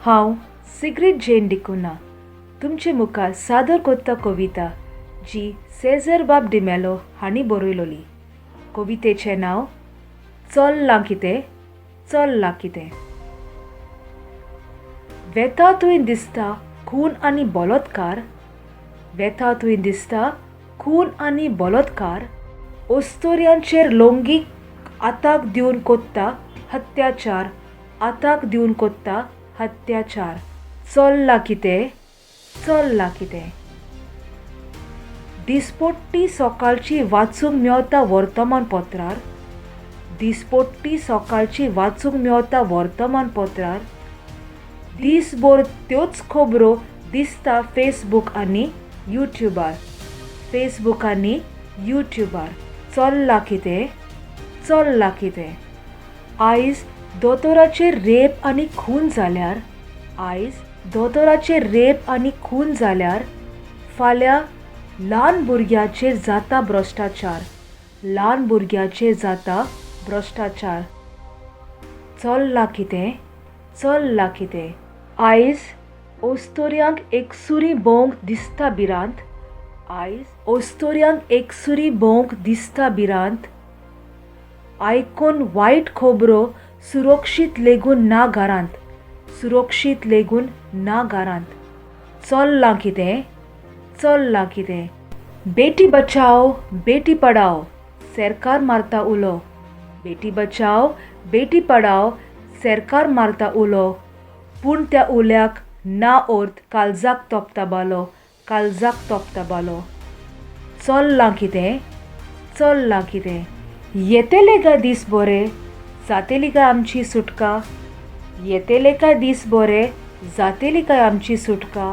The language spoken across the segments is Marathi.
हांव सिग्रीड जेन डिकुना तुमचे मुखार सादर कोत्ता कविता जी सेझर बाब डिमेलो हांणी बरयलोली. कवितेचें नांव चल्लां कितें चल्लां कितें. वेता थंय दिसता खून आनी बलात्कार, वेता थंय दिसता खून आनी बलात्कार. ओस्तोऱ्यांचेर लैंगीक आताक दिवन कोत्ता अत्याचार, आताक दिवन कोत्ता अत्याचार. चल्लां कितें चल्लां कितें. दिसपट्टी सकाळची वाचूंक मेवता वर्तमानपत्रार, दिसपट्टी सकाळची वाचूंक मेवता वर्तमानपत्रार. दिसभर त्योच खबरो दिसता फेसबूक आनी यूट्यूबार, फेसबूक आनी यूट्यूबार. चल्लां कितें चल्लां कितें. आयज दोतोराचेर रेप आनी खून जाल्यार, आयज दोतोराचेर रेप आनी खून जाल्यार फाल्यां ल्हान भुरग्याचेर जाता भ्रश्टाचार, ल्हान भुरग्याचेर जाता भ्रश्टाचार. चल्लां कितें चल्लां कितें. आयज ओस्तोऱ्यांक एकसुरी भोंवंक दिसता भिरांत, आयज ओस्तोऱ्यांक एकसुरी भोंवंक दिसता भिरांत. आयकून वायट खबरो सुरक्षीत लेगून ना घरांत, सुरक्षीत लेगून ना घरांत. चल्लां कितें चल्लां कितें. बेटी बचाओ बेटी पढाओ सरकार मारता उलो, बेटी बचाओ बेटी पढाओ सरकार मारता उलो. पूण त्या उल्याक ना अर्थ काळजाक तोपता बालो, काळजाक तोपता बालो. चल्लां कितें चल्लां कितें. येतेले काय दीस बरे जातेली काय आमची सुटका, येतेले काय दीस बरे जातेली काय आमची सुटका.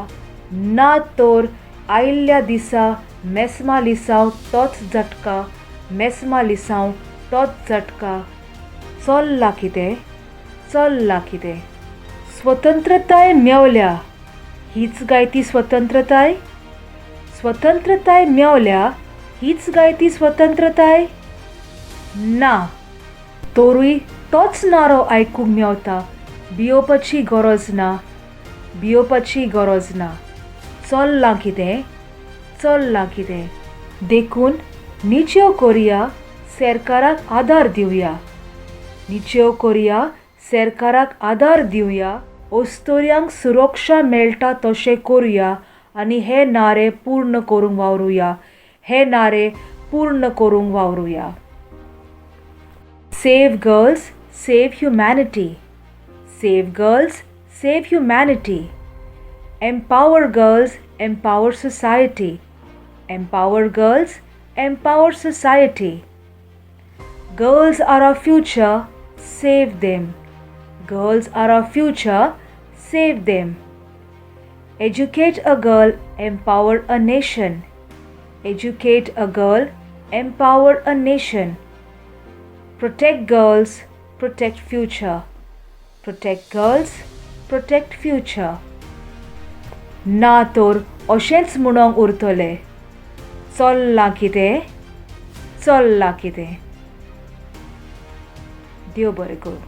ना तर आयिल्ल्या दिसा मेस्मा लिसांव तोच झटका, मेस्मा लिसांव तोच झटका. चल्लां कितें चल्लां कितें. स्वतंत्रताय मेवल्या हीच गाय ती स्वतंत्रताय, स्वतंत्रताय मेवल्या हीच गाय ती स्वतंत्रताय. ना तोरूय तोच नारो आयकूंक मेवता, भियोवपाची गरज ना, भियोवपाची गरज ना. चल्लां कितें चल्लां कितें. देखून निच्यो करया सरकाराक आदार दिवया, निच्यो करया सरकाराक आदार दिवया. ओस्तोऱ्यांक सुरक्षा मेळटा तशें करुया आनी हे नारे पूर्ण करूंक वावरुया, हे नारे पूर्ण करूंक वावरुया. Save girls save humanity, save girls save humanity. Empower girls empower society, empower girls empower society. Girls are our future, save them. Girls are our future, save them. Educate a girl, empower a nation. Educate a girl, empower a nation. Protect girls, protect future. Protect girls, protect future. ना तर अशेंच म्हणोंक उरतलें. चल्लां कितें चल्लां कितें. देव बरें करूं.